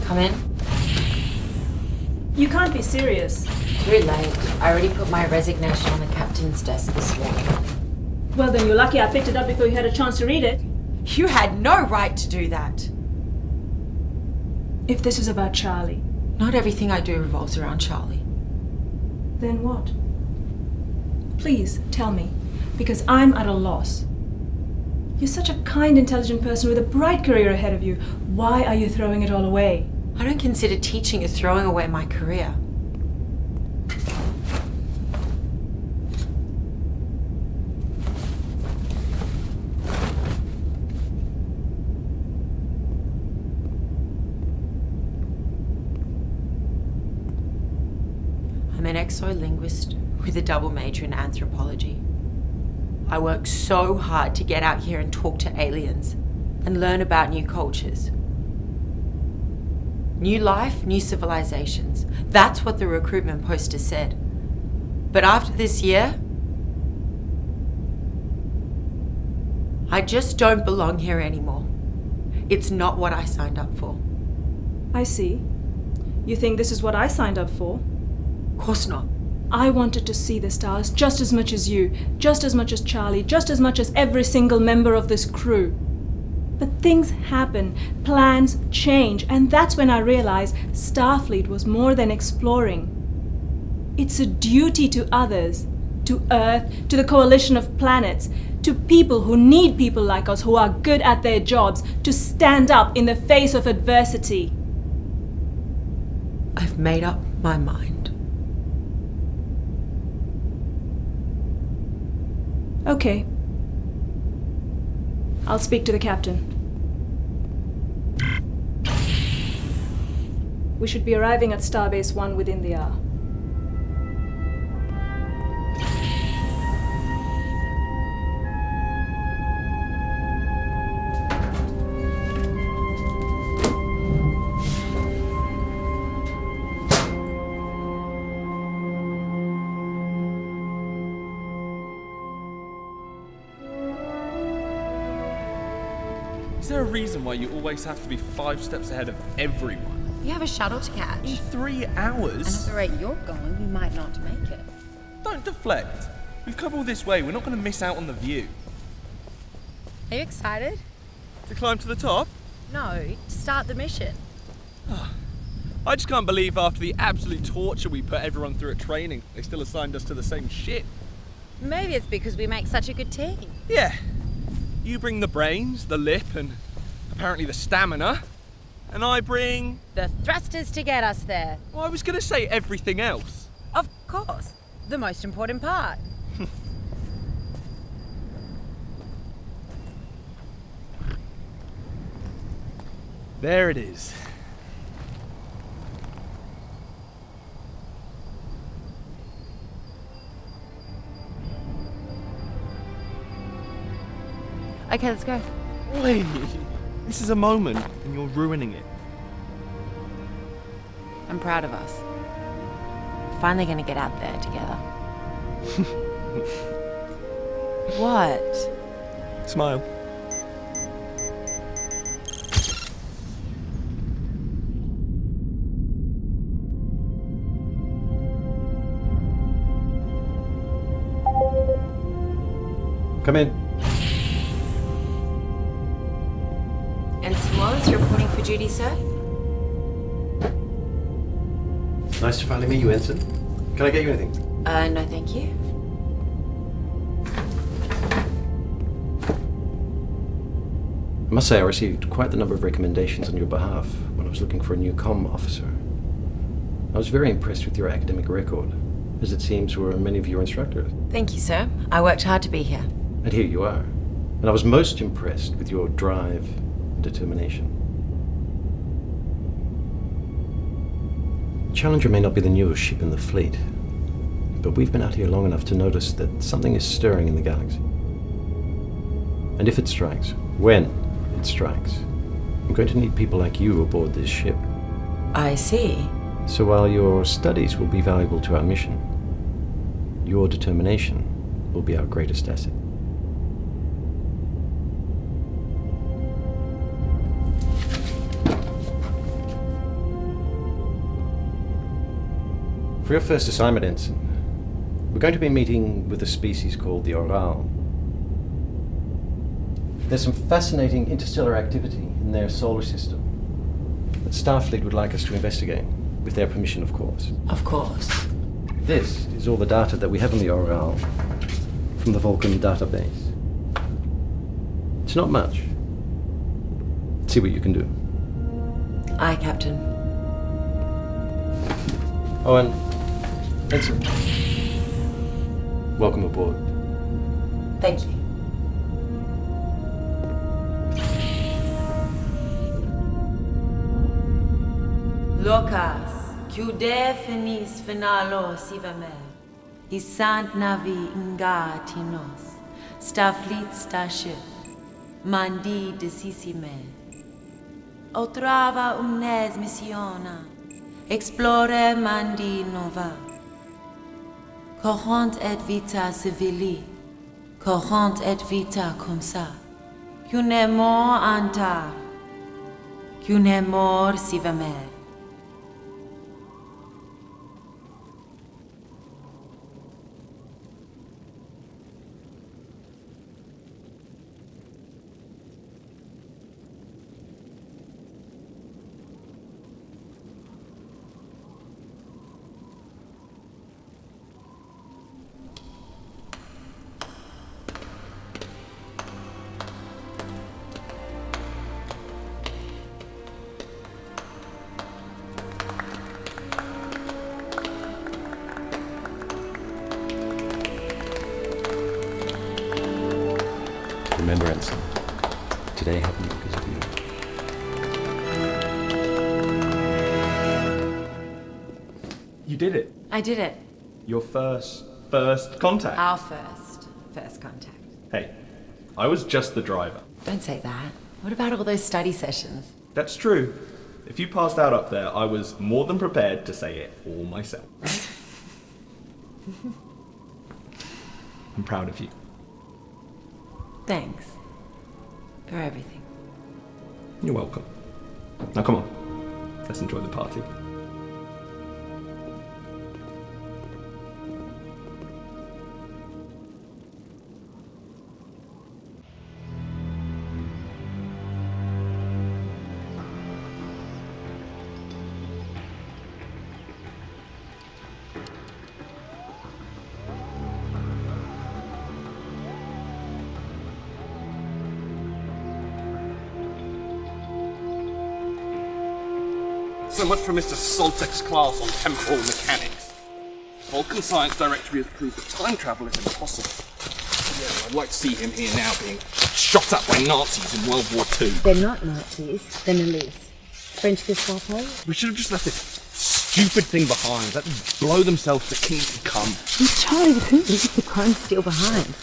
Come in. You can't be serious. Too late. I already put my resignation on the captain's desk this morning. Well, then you're lucky I picked it up before you had a chance to read it. You had no right to do that. If this is about Charlie, Not everything I do revolves around Charlie. then what? Please, tell me, because I'm at a loss. You're such a kind, intelligent person with a bright career ahead of you. Why are you throwing it all away? I don't consider teaching as throwing away my career. I'm an exolinguist with a double major in anthropology. I work so hard to get out here and talk to aliens and learn about new cultures. New life, new civilizations. That's what the recruitment poster said. But after this year, I just don't belong here anymore. It's not what I signed up for. I see. You think this is what I signed up for? Of course not. I wanted to see the stars just as much as you, just as much as Charlie, just as much as every single member of this crew. But things happen, plans change, and that's when I realized Starfleet was more than exploring. It's a duty to others, to Earth, to the coalition of planets, to people who need people like us who are good at their jobs, to stand up in the face of adversity. I've made up my mind. Okay. I'll speak to the captain. We should be arriving at Starbase 1 within the hour. Is there a reason why you always have to be 5 steps ahead of everyone? You have a shuttle to catch. In 3 And at hours? the rate you're going, we might not make it. Don't deflect. We've come all this way. We're not going to miss out on the view. Are you excited? To climb to the top? No, to start the mission. I just can't believe after the absolute torture we put everyone through at training, they still assigned us to the same ship. Maybe it's because we make such a good team. Yeah. You bring the brains, the lip, and apparently the stamina. And I bring... The thrusters to get us there. Well, I was going to say everything else. Of course. The most important part. There it is. Okay, let's go. Oi, this is a moment, and you're ruining it. I'm proud of us. We're finally going to get out there together. What? Smile. Come in. Ensign Wallace reporting for duty, sir. Nice to finally meet you, Ensign. Can I get you anything? No thank you. I must say I received quite the number of recommendations on your behalf when I was looking for a new comm officer. I was very impressed with your academic record, as it seems were many of your instructors. Thank you, sir. I worked hard to be here. And here you are. And I was most impressed with your drive and determination. Challenger may not be the newest ship in the fleet, but we've been out here long enough to notice that something is stirring in the galaxy. And if it strikes, when it strikes, I'm going to need people like you aboard this ship. I see. So while your studies will be valuable to our mission, your determination will be our greatest asset. For your first assignment, Ensign, we're going to be meeting with a species called the Oral. There's some fascinating interstellar activity in their solar system that Starfleet would like us to investigate, with their permission, of course. Of course. This is all the data that we have on the Oral from the Vulcan database. It's not much. See what you can do. Aye, Captain. Oh, and Ensign, welcome aboard. Thank you. Locas, Cude finis finalo Sivaramalingam, Isant navi inga tinos, Starfleet starship, Mandi decisime. Otrava omnes missiona, explore mandi nova. Cohant et vita civili, cohant et vita cum sa. Cune mor antar, cune mor Sivaramalingam. Remember, Ensign, today happened because of you. You did it. I did it. Your first contact. Our first contact. Hey, I was just the driver. Don't say that. What about all those study sessions? That's true. If you passed out up there, I was more than prepared to say it all myself. I'm proud of you. Thanks. For everything. You're welcome. Now come on, let's enjoy the party. So much for Mr. Soltek's class on temporal mechanics. Vulcan Science Directory has proved that time travel is impossible. Yeah, well, I'd like to see him here now being shot at by Nazis in World War II. They're not Nazis, they're Nalise. French Gestapo? We should have just left this stupid thing behind. Let them blow themselves to kingdom come. Charlie, who leaves the crime still behind?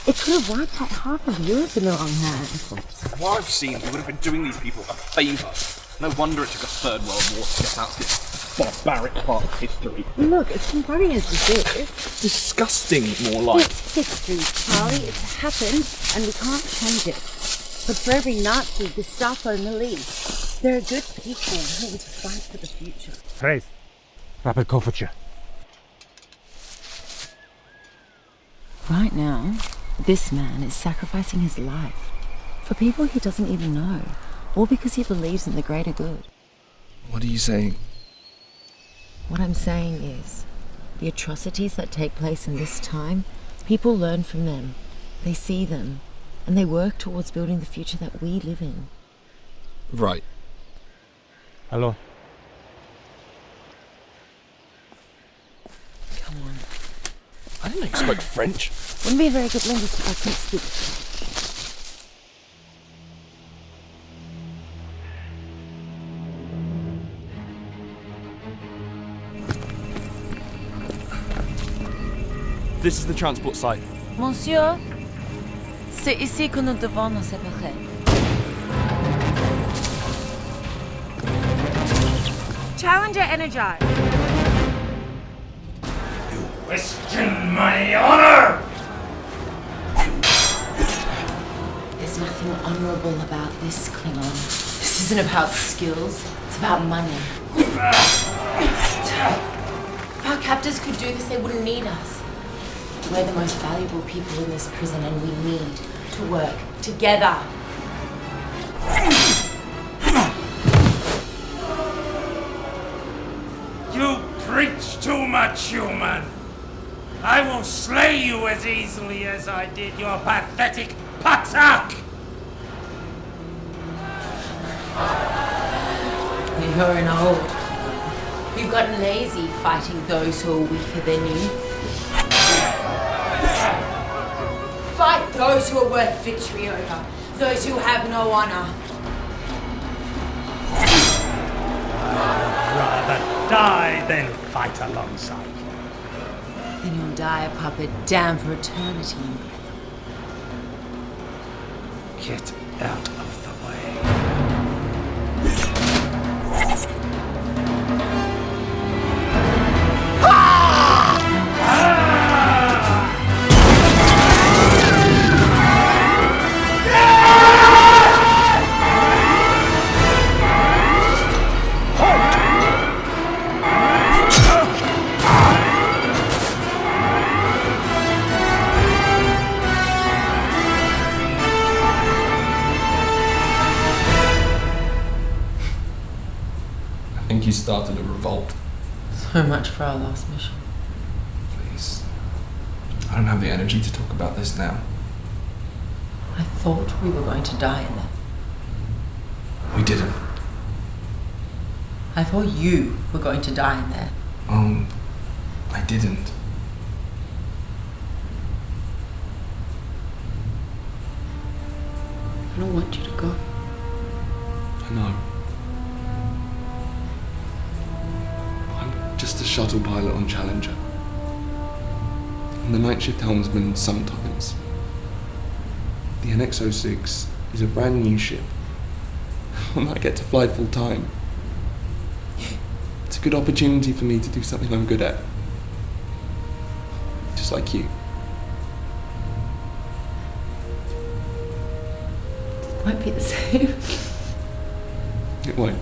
It could have wiped out half of Europe in the wrong hands. From what I've seen, we would have been doing these people a favour. No wonder it took a Third World War to get out of this barbaric part of history. Look, it's boring as this is. Disgusting, more like. It's history, Charlie. It's happened, and we can't change it. But for every Nazi, Gestapo, Nalise, there are good people who would fight for the future. Freys, rapid Kofferture. Right now, this man is sacrificing his life for people he doesn't even know, all because he believes in the greater good. What are you saying? What I'm saying is, the atrocities that take place in this time, people learn from them, they see them, and they work towards building the future that we live in. Right. Hello. Come on. I didn't know you spoke French. Wouldn't be a very good linguist if I couldn't speak. This is the transport site. Monsieur, c'est ici que nous devons nous séparer. Challenger energized. Question my honor! There's nothing honorable about this, Klingon. This isn't about skills, it's about money. If our captors could do this, they wouldn't need us. We're the most valuable people in this prison, and we need to work together. You preach too much, human. I will slay you as easily as I did your pathetic patak. You're an old. You've gotten lazy fighting those who are weaker than you. Fight those who are worth victory over. Those who have no honor. I would rather die than fight alongside you. Then you'll die a puppet, damned for eternity in breath. Get out of the way. I think you started a revolt. So much for our last mission. Please. I don't have the energy to talk about this now. I thought we were going to die in there. We didn't. I thought you were going to die in there. I didn't. I don't want you to go. I know. I'm just a shuttle pilot on Challenger. And the night shift helmsman sometimes. The NX-06 is a brand new ship. I might get to fly full time. It's a good opportunity for me to do something I'm good at. Just like you. It won't be the same. It won't.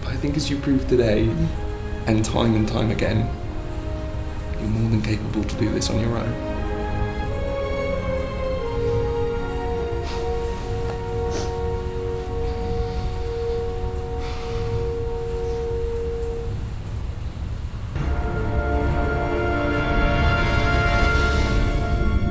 But I think as you proved today, and time again, you're more than capable to do this on your own.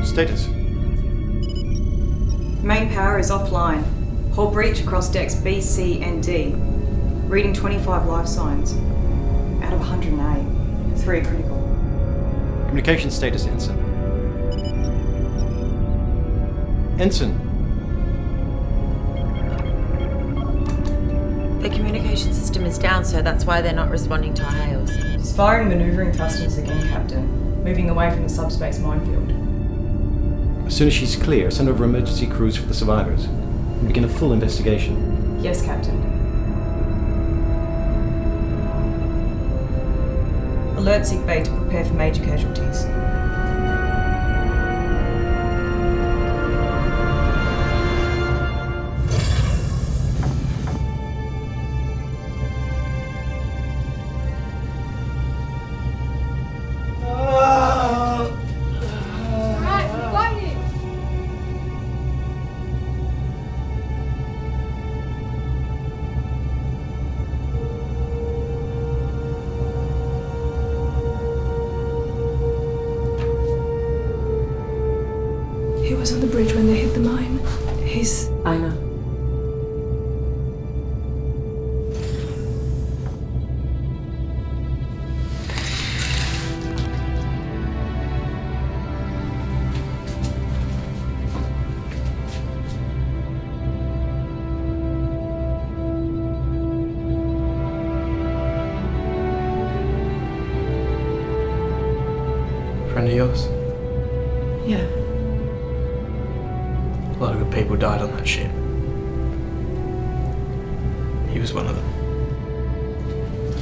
Status. Main power is offline. Hull breach across decks B, C, and D. Reading 25 life signs. Out of 108. 3 are critical. Communication status, Ensign. Ensign. The communication system is down, so that's why they're not responding to our hails. Just firing maneuvering thrusters again, Captain. Moving away from the subspace minefield. As soon as she's clear, send over emergency crews for the survivors and begin a full investigation. Yes, Captain. Alert sick bay to prepare for major casualties. He was on the bridge when they hit the mine. He's... I know. Friend of yours? Yeah. A lot of good people died on that ship. He was one of them.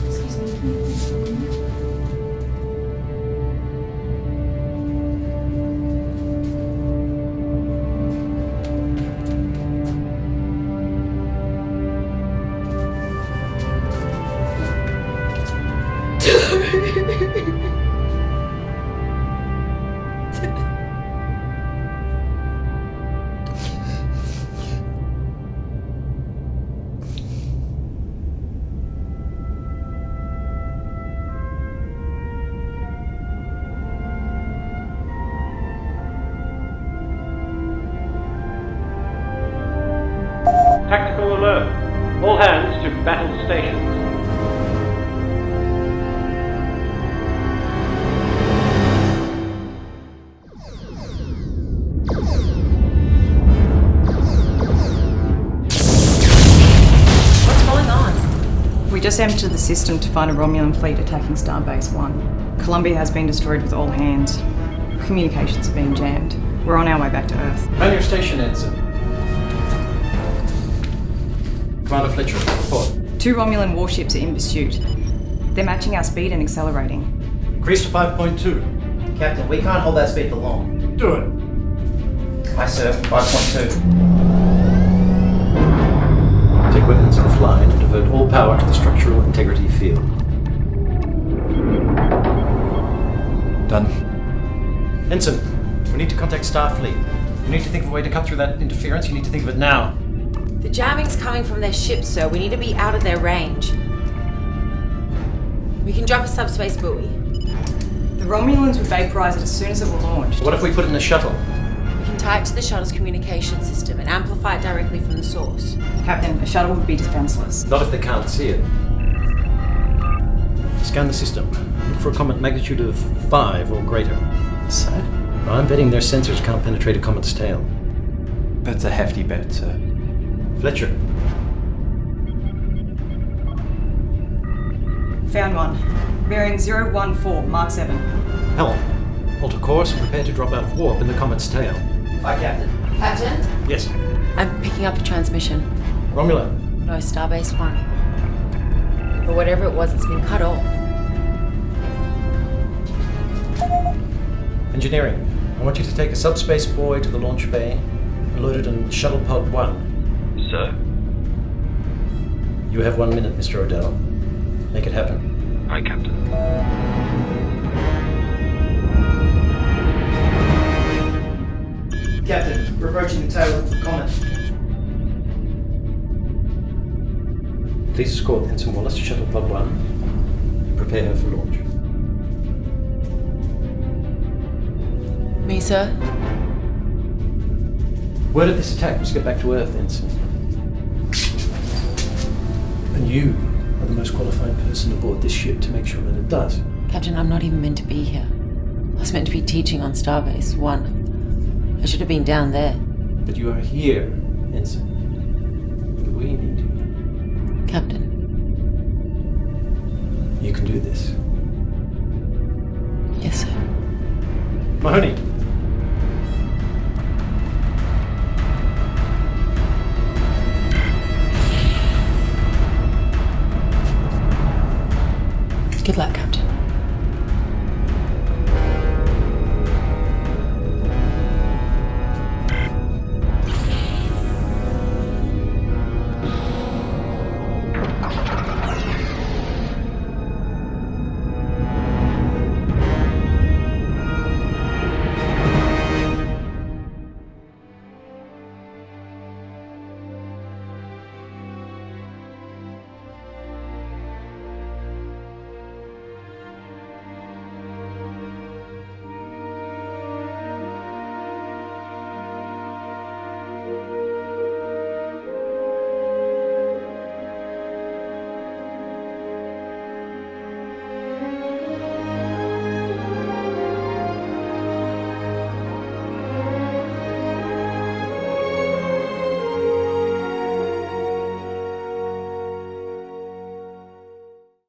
Excuse me. Tactical alert. All hands to battle stations. What's going on? We just entered the system to find a Romulan fleet attacking Starbase 1. Columbia has been destroyed with all hands. Communications are being jammed. We're on our way back to Earth. Man your station, Ensign. Commander Fletcher, report. 2 Romulan warships are in pursuit. They're matching our speed and accelerating. Increase to 5.2. Captain, we can't hold that speed for long. Do it. Aye, sir. 5.2. Take weapons and fly and divert all power to the structural integrity field. Done. Ensign, we need to contact Starfleet. You need to think of a way to cut through that interference. You need to think of it now. The jamming's coming from their ship, sir. We need to be out of their range. We can drop a subspace buoy. The Romulans would vaporize it as soon as it were launched. What if we put it in a shuttle? We can tie it to the shuttle's communication system and amplify it directly from the source. Captain, a shuttle would be defenseless. Not if they can't see it. Scan the system. Look for a comet magnitude of 5 or greater. So? I'm betting their sensors can't penetrate a comet's tail. That's a hefty bet, sir. Fletcher. Found one. Bearing 014, Mark 7. Helm. Alter course and prepare to drop out of warp in the comet's tail. Aye, Captain. Captain? Yes. I'm picking up a transmission. Romulan. No, Starbase 1. But whatever it was, it's been cut off. Engineering. I want you to take a subspace buoy to the launch bay and load it in Shuttle Pod 1. Sir. You have 1 minute, Mr. Odell. Make it happen. Aye, Captain. Captain, we're approaching the tail of the comet. Please escort Ensign Wallace to Shuttle Pod 1. Prepare her for launch. Me, sir? Word of this attack must get back to Earth, Ensign. And you are the most qualified person aboard this ship to make sure that it does. Captain, I'm not even meant to be here. I was meant to be teaching on Starbase 1. I should have been down there. But you are here, Ensign. And we need you. Captain. You can do this. Yes, sir. Mahoney. Good luck, Captain.